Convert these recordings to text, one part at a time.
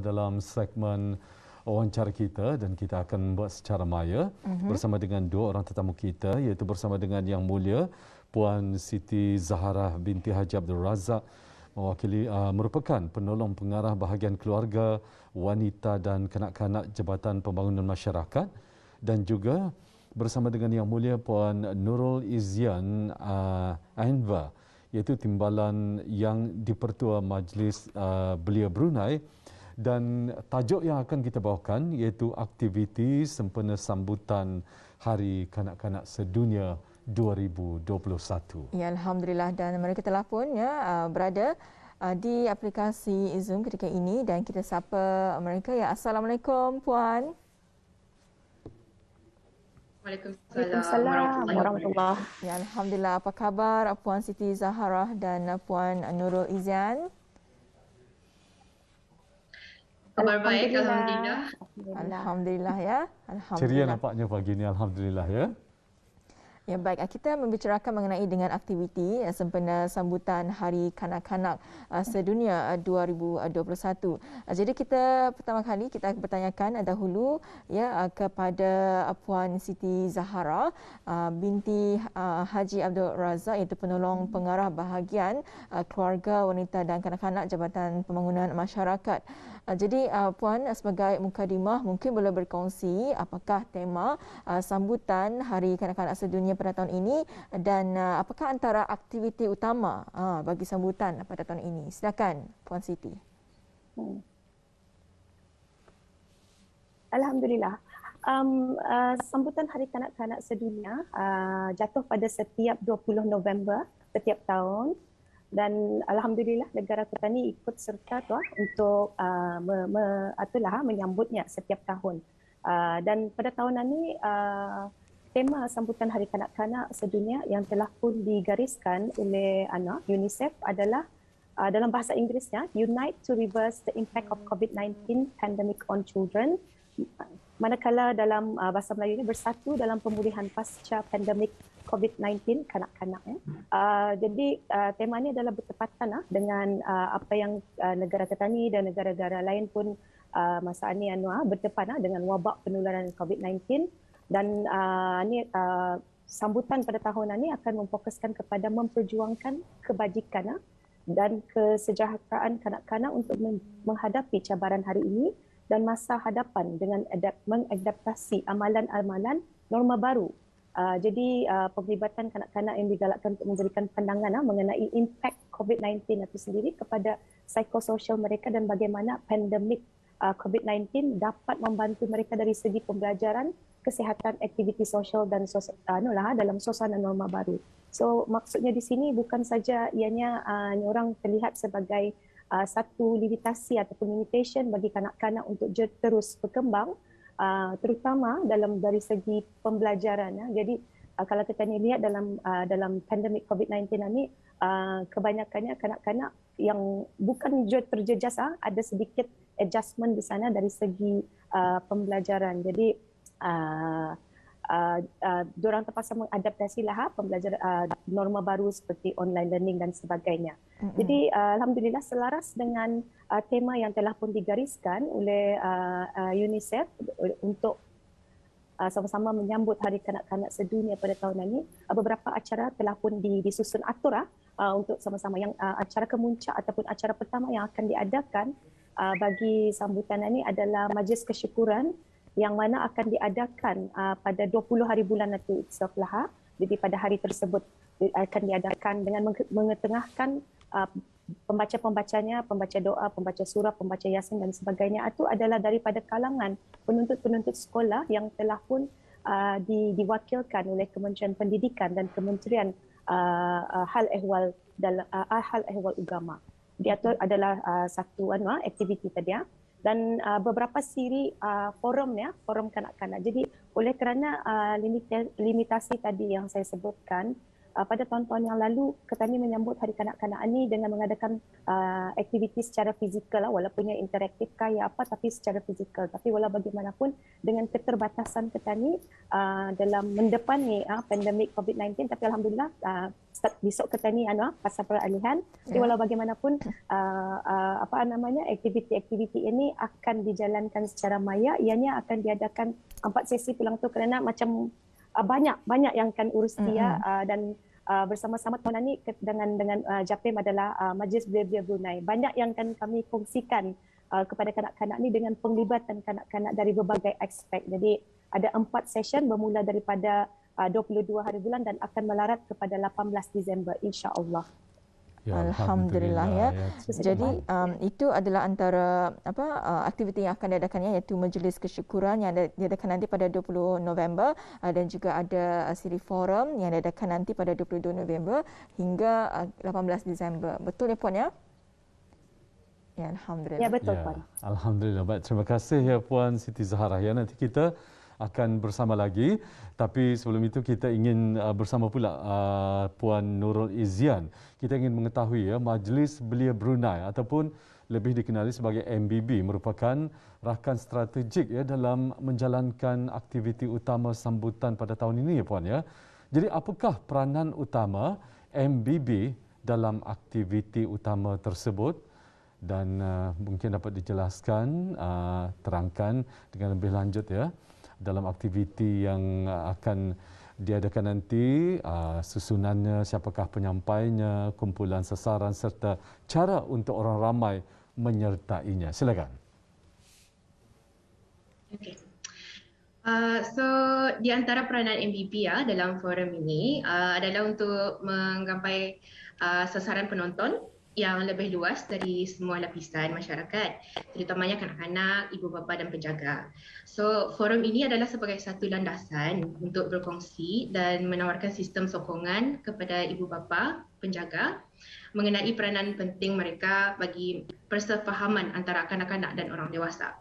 dalam segmen wawancara kita dan kita akan buat secara maya bersama dengan dua orang tetamu kita, iaitu bersama dengan Yang Mulia Puan Siti Zaharah binti Haji Abdul Razak, merupakan penolong pengarah bahagian keluarga, wanita dan kanak-kanak Jabatan Pembangunan Masyarakat, dan juga bersama dengan Yang Mulia Puan Nurul Izzian Anwar, iaitu Timbalan Yang di-Pertua Majlis Belia Brunei. Dan tajuk yang akan kita bawakan iaitu aktiviti sempena sambutan Hari Kanak-Kanak Sedunia 2021. Ya, Alhamdulillah, dan mereka telah pun berada di aplikasi Zoom ketika ini dan kita sapa mereka. Ya, Assalamualaikum Puan. Waalaikumsalam warahmatullahi. Ya, Alhamdulillah. Apa khabar Puan Siti Zaharah dan Puan Nurul Izzian? Kabar baik, Alhamdulillah. Alhamdulillah ya. Alhamdulillah. Ceria nampaknya pagi ini, Alhamdulillah ya. Ya, baik, kita membicarakan mengenai dengan aktiviti sempena sambutan Hari Kanak-Kanak Sedunia 2021. Jadi kita pertama kali kita bertanyakan dahulu ya kepada Puan Siti Zaharah binti Haji Abdul Razak, iaitu penolong pengarah bahagian keluarga, wanita dan kanak-kanak Jabatan Pembangunan Masyarakat. Jadi Puan, sebagai mukadimah mungkin boleh berkongsi apakah tema sambutan Hari Kanak-Kanak Sedunia pada tahun ini dan apakah antara aktiviti utama bagi sambutan pada tahun ini. Silakan Puan Siti. Alhamdulillah. Sambutan Hari Kanak-Kanak Sedunia jatuh pada setiap 20 November setiap tahun. Dan Alhamdulillah negara kita ni ikut serta untuk menyambutnya setiap tahun. Dan pada tahunan ini tema sambutan Hari Kanak-Kanak Sedunia yang telah pun digariskan oleh UNICEF adalah dalam bahasa Inggerisnya Unite to Reverse the Impact of COVID-19 Pandemic on Children. Manakala dalam bahasa Melayu ini bersatu dalam pemulihan pasca pandemik COVID-19 kanak-kanak. Jadi tema ini adalah bertepatan dengan apa yang negara kita ni dan negara-negara lain pun masa ini berdepan dengan wabak penularan COVID-19. Dan sambutan pada tahun ini akan memfokuskan kepada memperjuangkan kebajikan dan kesejahteraan kanak-kanak untuk menghadapi cabaran hari ini dan masa hadapan dengan mengadaptasi amalan-amalan norma baru. Jadi penglibatan kanak-kanak yang digalakkan untuk memberikan pandangan mengenai impact COVID-19 itu sendiri kepada psikososial mereka dan bagaimana pandemik COVID-19 dapat membantu mereka dari segi pembelajaran, kesihatan, aktiviti sosial dan dalam suasana norma baru. So maksudnya di sini bukan saja ianya orang terlihat sebagai satu limitasi ataupun limitation bagi kanak-kanak untuk terus berkembang, terutama dari segi pembelajaran. Jadi kalau kita lihat dalam pandemik COVID-19 ini, kebanyakannya kanak-kanak yang bukan terjejas, ada sedikit adjustment di sana dari segi pembelajaran. Jadi diorang terpaksa mengadaptasilah pembelajaran norma baru seperti online learning dan sebagainya. Jadi Alhamdulillah selaras dengan tema yang telah pun digariskan oleh UNICEF untuk sama-sama menyambut Hari Kanak-Kanak Sedunia pada tahun ini, beberapa acara telah pun disusun atur untuk sama-sama. Yang acara kemuncak ataupun acara pertama yang akan diadakan bagi sambutan ini adalah Majlis Kesyukuran yang mana akan diadakan pada 20 hari bulan itu itselflah. Jadi pada hari tersebut akan diadakan dengan mengetengahkan pembaca-pembacanya, pembaca doa, pembaca surah, pembaca yasin dan sebagainya. Itu adalah daripada kalangan penuntut-penuntut sekolah yang telah pun diwakilkan oleh Kementerian Pendidikan dan Kementerian Hal Ehwal Agama. Dia itu adalah satu aktiviti tadi. Dan beberapa siri forum kanak-kanak. Jadi oleh kerana limitasi tadi yang saya sebutkan, pada tahun-tahun yang lalu Ketani menyambut Hari Kanak-kanak ini dengan mengadakan aktiviti secara fizikal, walaupun interaktif kaya apa, tapi secara fizikal. Tapi walau bagaimanapun dengan keterbatasan Ketani dalam mendepani pandemik COVID-19, tapi alhamdulillah besok Ketani pasal peralihan. Tapi walau bagaimanapun aktiviti-aktiviti ini akan dijalankan secara maya, ianya akan diadakan 4 sesi pulang tu kerana macam banyak yang akan urus dia dan bersama-sama tahun ini dengan JAPIM adalah Majlis Belia-Belia Brunei. Banyak yang akan kami kongsikan kepada kanak-kanak ni dengan penglibatan kanak-kanak dari berbagai aspek. Jadi ada 4 session bermula daripada 22 hari bulan dan akan melarat kepada 18 Disember insya-Allah. Ya, Alhamdulillah ya. Jadi itu adalah antara aktiviti yang akan diadakannya, iaitu Majlis Kesyukuran yang diadakan nanti pada 20 November dan juga ada siri forum yang diadakan nanti pada 22 November hingga 18 Disember. Betul ya Puan ya? Ya, alhamdulillah. Ya, betul Puan. Alhamdulillah. Baik, terima kasih ya Puan Siti Zaharah ya. Nanti kita akan bersama lagi, tapi sebelum itu kita ingin bersama pula Puan Nurul Izzian. Kita ingin mengetahui ya, Majlis Belia Brunei ataupun lebih dikenali sebagai MBB merupakan rakan strategik ya dalam menjalankan aktiviti utama sambutan pada tahun ini ya Puan ya. Jadi apakah peranan utama MBB dalam aktiviti utama tersebut? Dan mungkin dapat dijelaskan, terangkan dengan lebih lanjut ya dalam aktiviti yang akan diadakan nanti, susunannya, siapakah penyampainya, kumpulan sasaran serta cara untuk orang ramai menyertainya. Silakan. Okay. So di antara peranan MBB dalam forum ini adalah untuk menggapai sasaran penonton yang lebih luas dari semua lapisan masyarakat, terutamanya kanak-kanak, ibu bapa dan penjaga. So, forum ini adalah sebagai satu landasan untuk berkongsi dan menawarkan sistem sokongan kepada ibu bapa, penjaga mengenai peranan penting mereka bagi persefahaman antara kanak-kanak dan orang dewasa.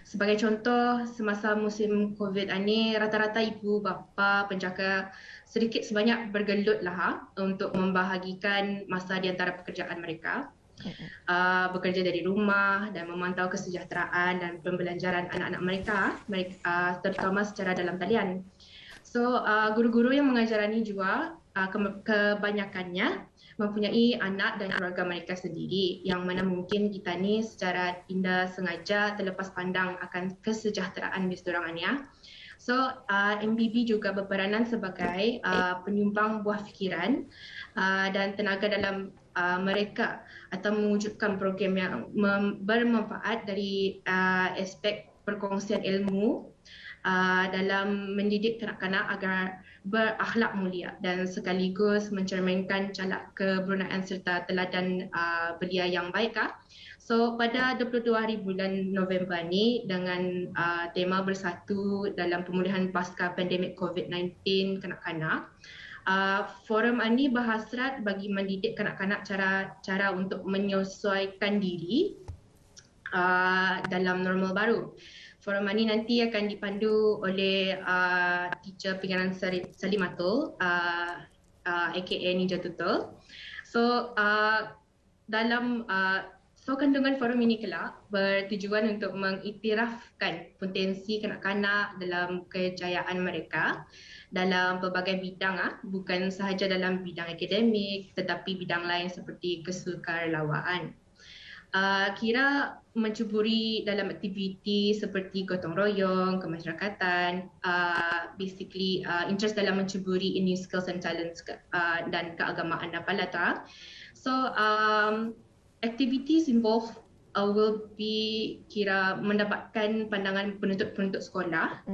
Sebagai contoh, semasa musim COVID ini, rata-rata ibu bapa, penjaga sedikit sebanyak bergelutlah untuk membahagikan masa di antara pekerjaan mereka. Bekerja dari rumah dan memantau kesejahteraan dan pembelajaran anak-anak mereka, terutama secara dalam talian. So, guru-guru yang mengajar ini juga kebanyakannya mempunyai anak dan keluarga mereka sendiri, yang mana mungkin kita ni secara tidak sengaja terlepas pandang akan kesejahteraan diorang. So, MBB juga berperanan sebagai penyumbang buah fikiran dan tenaga dalam mereka atau mewujudkan program yang bermanfaat dari aspek perkongsian ilmu dalam mendidik kanak-kanak agar berakhlak mulia dan sekaligus mencerminkan calak kebruneian serta teladan belia yang baik. So pada 22 hari bulan November ni dengan tema bersatu dalam pemulihan pasca pandemik COVID-19 kanak-kanak, forum ini berhasrat bagi mendidik kanak-kanak cara untuk menyesuaikan diri dalam normal baru. Forum ini nanti akan dipandu oleh teacher Pengarang Salimatul, aka Ninja Tutul. So kandungan forum ini kelak bertujuan untuk mengiktirafkan potensi kanak-kanak dalam kejayaan mereka dalam pelbagai bidang, bukan sahaja dalam bidang akademik tetapi bidang lain seperti kesukarelawaan. Kira mencuburi dalam aktiviti seperti gotong royong, kemasyarakatan, basically interest dalam mencuburi ini skills and talents dan keagamaan apalata. So activities involved will be kira mendapatkan pandangan penuntut-penuntut sekolah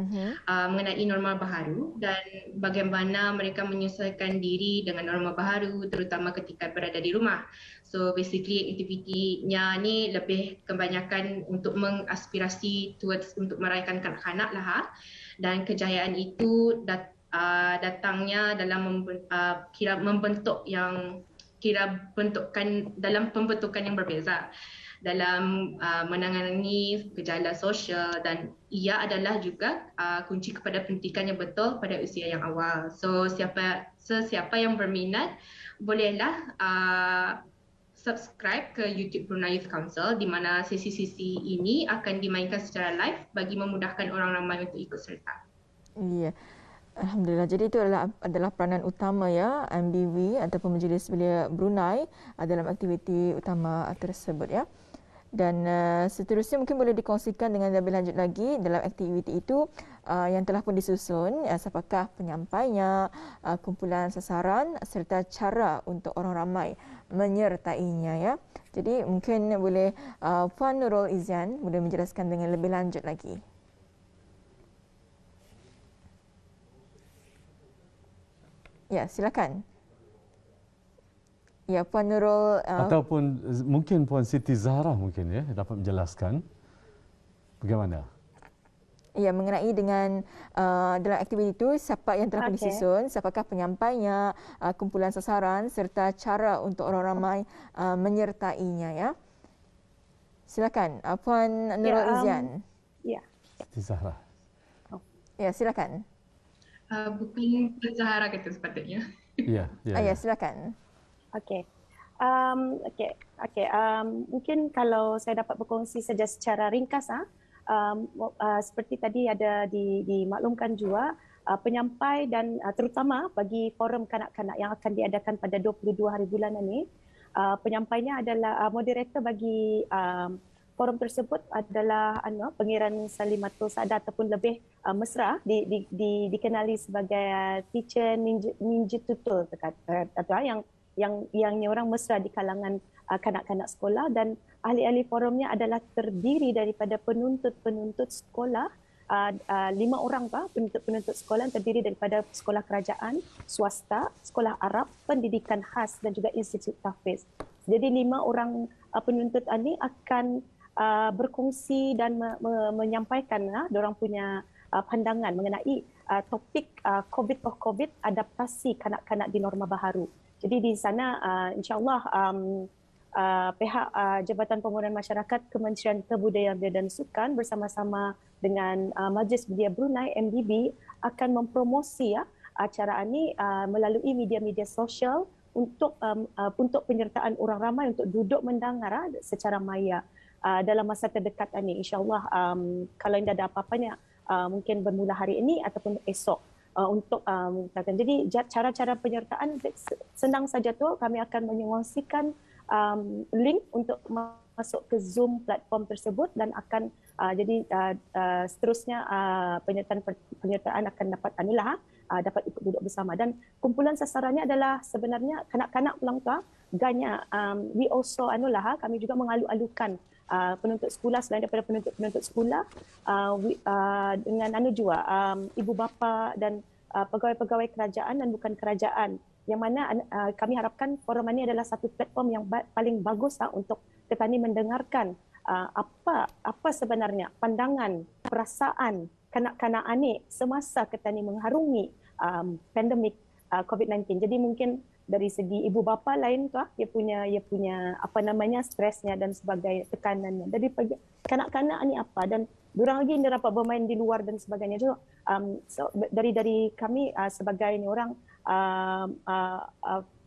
mengenai norma baharu dan bagaimana mereka menyesuaikan diri dengan norma baharu terutama ketika berada di rumah. So basically aktivitinya ni lebih kebanyakan untuk mengaspirasi towards untuk meraihkan kanak-kanak lah, dan kejayaan itu datangnya dalam kira membentuk yang kira bentukan dalam pembentukan yang berbeza. dalam menangani gejala sosial, dan ia adalah juga kunci kepada pendidikan yang betul pada usia yang awal. So sesiapa yang berminat bolehlah subscribe ke YouTube Brunei Youth Council, di mana sesi-sesi ini akan dimainkan secara live bagi memudahkan orang ramai untuk ikut serta. Ya. Alhamdulillah. Jadi itu adalah peranan utama ya MBV ataupun Majlis Belia Brunei dalam aktiviti utama tersebut ya. Dan seterusnya mungkin boleh dikongsikan dengan lebih lanjut lagi dalam aktiviti itu yang telah pun disusun, siapakah penyampainya, kumpulan sasaran serta cara untuk orang ramai menyertainya ya. Jadi mungkin boleh Puan Nurul Izyan boleh menjelaskan dengan lebih lanjut lagi. Ya, silakan. Ya, Puan Nurul ataupun mungkin Puan Siti Zahra mungkin ya dapat menjelaskan bagaimana? Ya, mengenai dengan dalam aktiviti itu siapa yang telah disusun, siapakah penyampainya, kumpulan sasaran serta cara untuk orang ramai menyertainya ya. Silakan Puan Nurul Izyan. Ya. Siti Zahra. Ya, silakan. Bukan Zahara kata sepatutnya. Ya, ya silakan. Okey. Mungkin kalau saya dapat berkongsi saja secara ringkas seperti tadi ada dimaklumkan juga penyampai dan terutama bagi forum kanak-kanak yang akan diadakan pada 22 hari bulan ini, penyampainya adalah moderator bagi forum tersebut adalah Pangeran Salimatul Saada ataupun lebih mesra dikenali sebagai teacher ninja tutul atau yang orang mesra di kalangan kanak-kanak sekolah, dan ahli-ahli forumnya adalah terdiri daripada penuntut-penuntut sekolah, 5 orang penuntut sekolah yang terdiri daripada sekolah kerajaan, swasta, sekolah Arab, pendidikan khas dan juga institut tahfiz. Jadi 5 orang penuntut ini akan berkongsi dan menyampaikan diorang punya pandangan mengenai topik COVID, adaptasi kanak-kanak di norma baharu. Jadi di sana insya-Allah pihak Jabatan Pembangunan Masyarakat, Kementerian Kebudayaan dan Sukan bersama-sama dengan Majlis Belia Brunei MBB akan mempromosi acara ini melalui media-media sosial untuk penyertaan orang ramai untuk duduk mendengar secara maya dalam masa terdekat ini. InsyaAllah kalau tidak ada apa-apanya mungkin bermula hari ini ataupun esok untuk jadi cara-cara penyertaan senang saja tu. Kami akan menyongsikan link untuk masuk ke Zoom platform tersebut dan akan jadi seterusnya penyertaan akan dapat dapat ikut duduk bersama, dan kumpulan sasarannya adalah sebenarnya kanak-kanak pulang tu. Ganya we also kami juga mengalu-alukan penuntut sekolah selain daripada penuntut sekolah dengan juga ibu bapa dan pegawai-pegawai kerajaan dan bukan kerajaan, yang mana kami harapkan forum ini adalah satu platform yang paling bagus untuk petani mendengarkan apa sebenarnya pandangan, perasaan kanak-kanak ini semasa petani mengharungi pandemik COVID-19. Jadi mungkin dari segi ibu bapa lain dia punya stresnya dan sebagainya, tekanannya. Jadi kanak-kanak ni apa, dan diorang lagi dia dapat bermain di luar dan sebagainya. So dari kami sebagai orang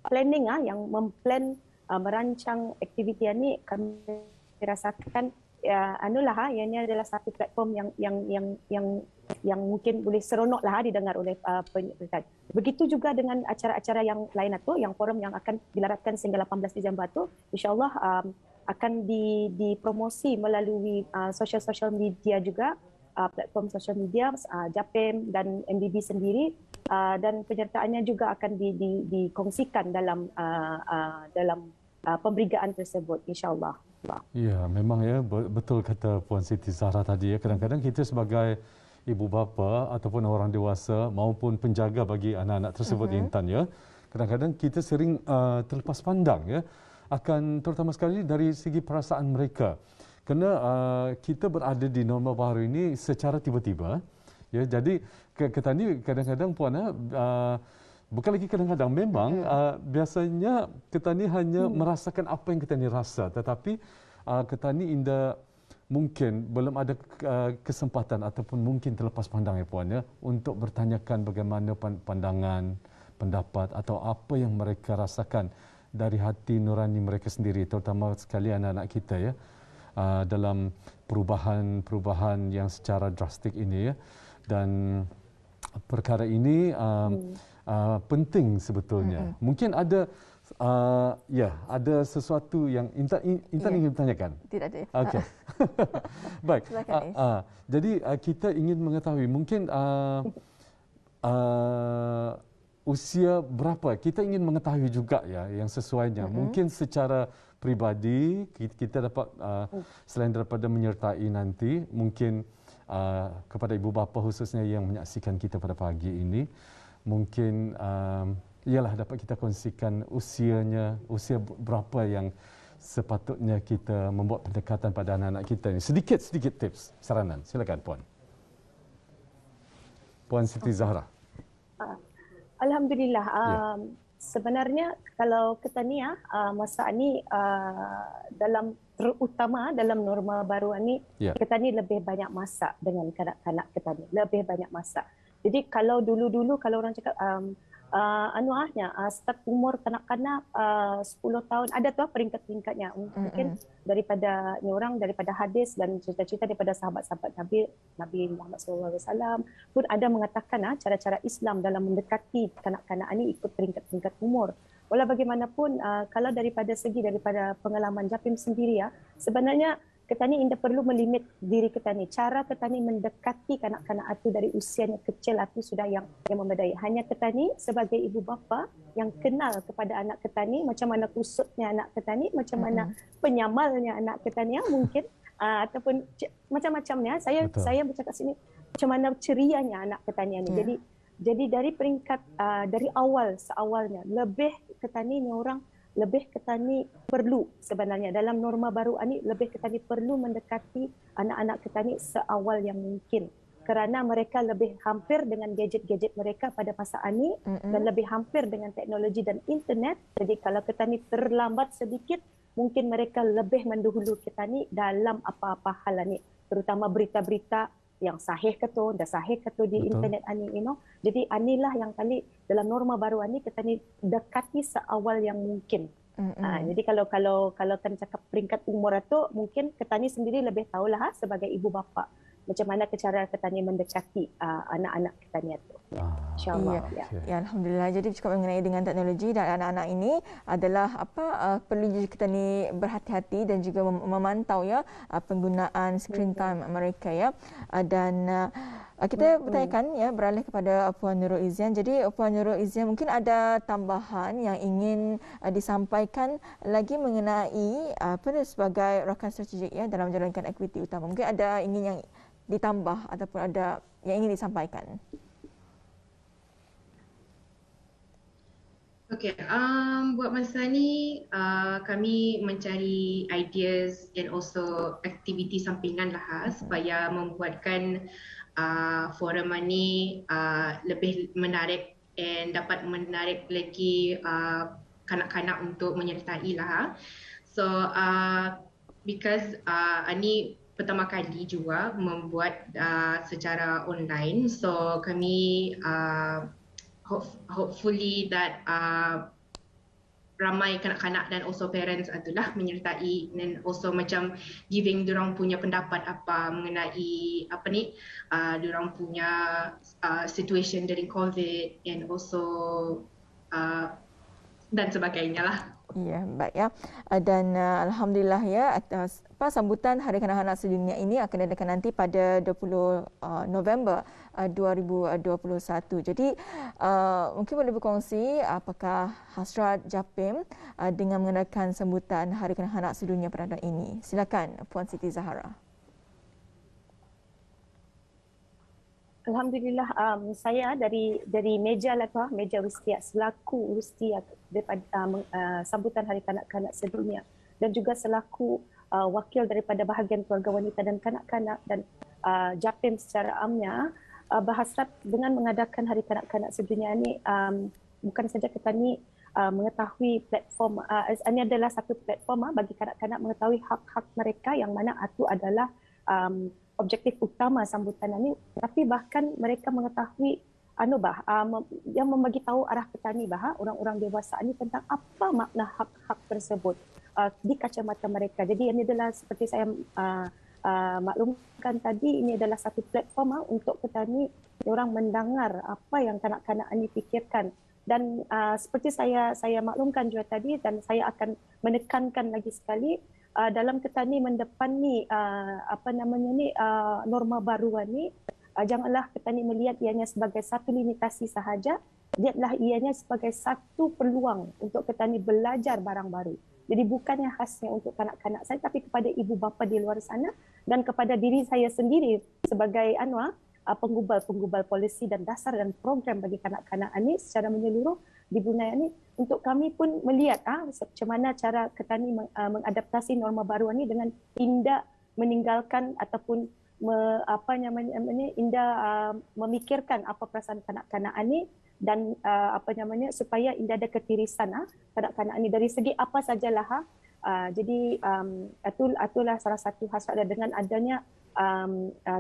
planning yang memplan merancang aktiviti ini, kami rasakan ini adalah satu platform yang mungkin boleh seronok didengar oleh penyertaan. Begitu juga dengan acara-acara yang lain yang forum yang akan dilaratkan sehingga 18 Disember tu, insya-Allah akan dipromosi melalui social media juga, platform social media JAPEM dan MBB sendiri, dan penyertaannya juga akan dikongsikan dalam pemberigaan tersebut, insya-Allah. Ya, memang ya, betul kata Puan Siti Zahra tadi ya. Kadang-kadang kita sebagai ibu bapa ataupun orang dewasa maupun penjaga bagi anak-anak tersebut Intan ya, kadang-kadang kita sering terlepas pandang ya akan terutama sekali dari segi perasaan mereka. Kerana kita berada di norma baru ini secara tiba-tiba ya. Jadi kita ni kadang-kadang Puan bukan lagi kadang-kadang, memang biasanya kita ni hanya merasakan apa yang kita ni rasa, tetapi Ketani Indah mungkin belum ada kesempatan ataupun mungkin terlepas pandang ya Puan ya untuk bertanyakan bagaimana pandangan, pendapat atau apa yang mereka rasakan dari hati nurani mereka sendiri, terutama sekali anak-anak kita ya dalam perubahan yang secara drastik ini ya. Dan perkara ini penting sebetulnya. Mungkin ada ada sesuatu yang Intan ingin bertanyakan. Tidak ada. Okey. Baik. Jadi kita ingin mengetahui mungkin usia berapa? Kita ingin mengetahui juga ya yang sesuainya. Mungkin secara pribadi kita dapat selain daripada menyertai nanti mungkin kepada ibu bapa khususnya yang menyaksikan kita pada pagi ini mungkin ialah dapat kita kongsikan usia berapa yang sepatutnya kita membuat pendekatan pada anak-anak kita ini. Sedikit tips, saranan. Silakan Puan. Puan Siti Zahra. Alhamdulillah. Sebenarnya kalau Ketani masa ini terutama dalam norma baru ini Ketani lebih banyak masak dengan kanak-kanak Ketani. Lebih banyak masak. Jadi kalau dulu-dulu kalau orang cakap start umur kanak-kanak 10 tahun ada tu peringkat-peringkatnya mungkin daripada hadis dan cerita-cerita daripada sahabat-sahabat Nabi Muhammad SAW pun ada mengatakan cara-cara Islam dalam mendekati kanak-kanak ini ikut peringkat-peringkat umur. Walau bagaimanapun kalau daripada pengalaman Japim sendiri sebenarnya Ketani Indah perlu melimit diri Ketani. Cara Ketani mendekati kanak-kanak itu dari usianya kecil itu sudah yang memadai. Hanya Ketani sebagai ibu bapa yang kenal kepada anak Ketani, macam mana kusutnya anak Ketani, macam mana penyamalnya anak Ketani mungkin ataupun macam-macamnya. Saya bercakap sini macam mana cerianya anak Ketani ini. Jadi dari peringkat dari seawalnya lebih Ketani ni orang lebih Ketani perlu sebenarnya dalam norma baru ini lebih Ketani perlu mendekati anak-anak Ketani seawal yang mungkin kerana mereka lebih hampir dengan gadget-gadget mereka pada masa ini dan lebih hampir dengan teknologi dan internet. Jadi kalau Ketani terlambat sedikit mungkin mereka lebih mendahulu Ketani dalam apa-apa hal ini, terutama berita-berita yang sahih ke tu, dah sahih ke tu di internet ini, Jadi inilah yang kali dalam norma baru ini Ketani dekati seawal yang mungkin. Jadi kalau kan cakap peringkat umur itu mungkin Ketani sendiri lebih tahulah sebagai ibu bapa macam mana cara Ketani mendekati anak-anak Ketani itu. InsyaAllah. Ya, Alhamdulillah. Jadi bercakap mengenai dengan teknologi dan anak-anak ini adalah perlu Ketani berhati-hati dan juga memantau penggunaan screen time mereka dan kita bertanyakan beralih kepada Puan Nurul Izzian. Jadi Puan Nurul Izzian mungkin ada tambahan yang ingin disampaikan lagi mengenai sebagai rakan strategik dalam menjalankan aktiviti utama. Mungkin ada ingin yang ditambah ataupun ada yang ingin disampaikan. Okey, buat masa ni kami mencari ideas and also aktiviti sampingan lah supaya membuatkan forum ini lebih menarik dan dapat menarik lagi kanak-kanak untuk menyertai lah. So because ini pertama kali juga membuat secara online, so kami hopefully that ramai kanak-kanak dan also parents adalah menyertai dan also macam giving diorang punya pendapat apa mengenai diorang punya situation during COVID and also dan sebagainya lah. Ya, baik dan alhamdulillah sambutan Hari Kanak-kanak Sedunia ini akan diadakan nanti pada 20 November 2021. Jadi mungkin boleh berkongsi apakah hasrat Japim dengan mengadakan sambutan Hari Kanak-kanak Sedunia pada ini. Silakan Puan Siti Zahra. Alhamdulillah, saya dari meja Wistia selaku Wistia daripada sambutan Hari Kanak-kanak Sedunia dan juga selaku wakil daripada bahagian keluarga wanita dan kanak-kanak dan Japim secara amnya berhasrat dengan mengadakan Hari Kanak-kanak Sedunia ini bukan saja Ketani mengetahui platform, ini adalah satu platform bagi kanak-kanak mengetahui hak-hak mereka yang mana itu adalah objektif utama sambutan ini, tapi bahkan mereka mengetahui yang membagi tahu arah petani orang-orang dewasa ini tentang apa makna hak-hak tersebut di kacamata mereka. Jadi ini adalah seperti saya maklumkan tadi, ini adalah satu platform untuk petani orang mendengar apa yang kanak-kanak ini fikirkan. Dan seperti saya maklumkan juga tadi, dan saya akan menekankan lagi sekali, dalam petani mendepani norma baru ini, janganlah petani melihat ianya sebagai satu limitasi sahaja, lihatlah ianya sebagai satu peluang untuk petani belajar barang baru. Jadi bukannya khasnya untuk kanak-kanak saya, tapi kepada ibu bapa di luar sana dan kepada diri saya sendiri sebagai penggubal polisi dan dasar dan program bagi kanak-kanak ini secara menyeluruh di Brunei ini, untuk kami pun melihat macam mana cara petani mengadaptasi norma baru ini dengan tidak meninggalkan ataupun memikirkan apa perasaan kanak-kanak ini, dan supaya tidak ada ketirisan kanak-kanak ini dari segi apa sajalah. Jadi itulah salah satu hasrat dengan adanya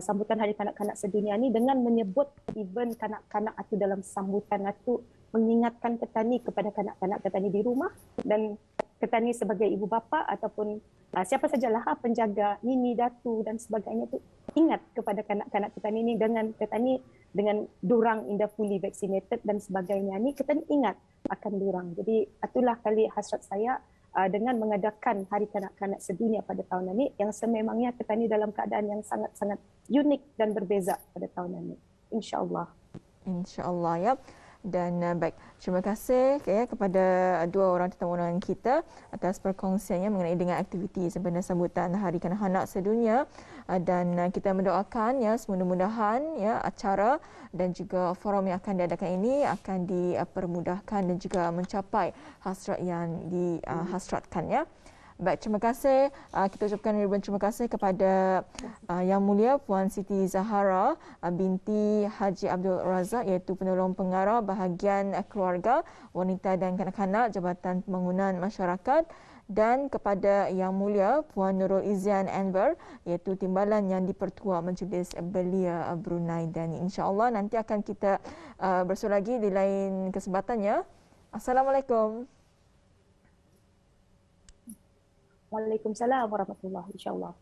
sambutan Hari Kanak-kanak Sedunia ini, dengan menyebut even kanak-kanak itu dalam sambutan itu mengingatkan petani kepada kanak-kanak petani di rumah, dan petani sebagai ibu bapa ataupun siapa sajalah penjaga nini, datu dan sebagainya itu ingat kepada kanak-kanak petani ini, dengan durang indah fully vaccinated dan sebagainya ni, kita ingat akan durang. Jadi itulah kali hasrat saya dengan mengadakan Hari Kanak-kanak Sedunia pada tahun ini, yang sememangnya petani dalam keadaan yang sangat-sangat unik dan berbeza pada tahun ini. InsyaAllah. InsyaAllah ya. Dan baik, terima kasih kepada dua orang tetamu undangan kita atas perkongsiannya mengenai dengan aktiviti sempena sambutan Hari Kanak-kanak Sedunia, dan kita mendoakan semudah-mudahan acara dan juga forum yang akan diadakan ini akan dipermudahkan dan juga mencapai hasrat yang dihasratkan. Baik, terima kasih. Kita ucapkan ribuan terima kasih kepada Yang Mulia Puan Siti Zahara binti Haji Abdul Razak, iaitu penolong pengarah bahagian keluarga, wanita dan kanak-kanak Jabatan Pembangunan Masyarakat, dan kepada Yang Mulia Puan Nurul Izzian Anwar, iaitu Timbalan Yang di-Pertua Majlis Belia Brunei. Dan insya-Allah nanti akan kita bersua lagi di lain kesempatannya. Assalamualaikum. Waalaikumsalam warahmatullahi, insyaAllah.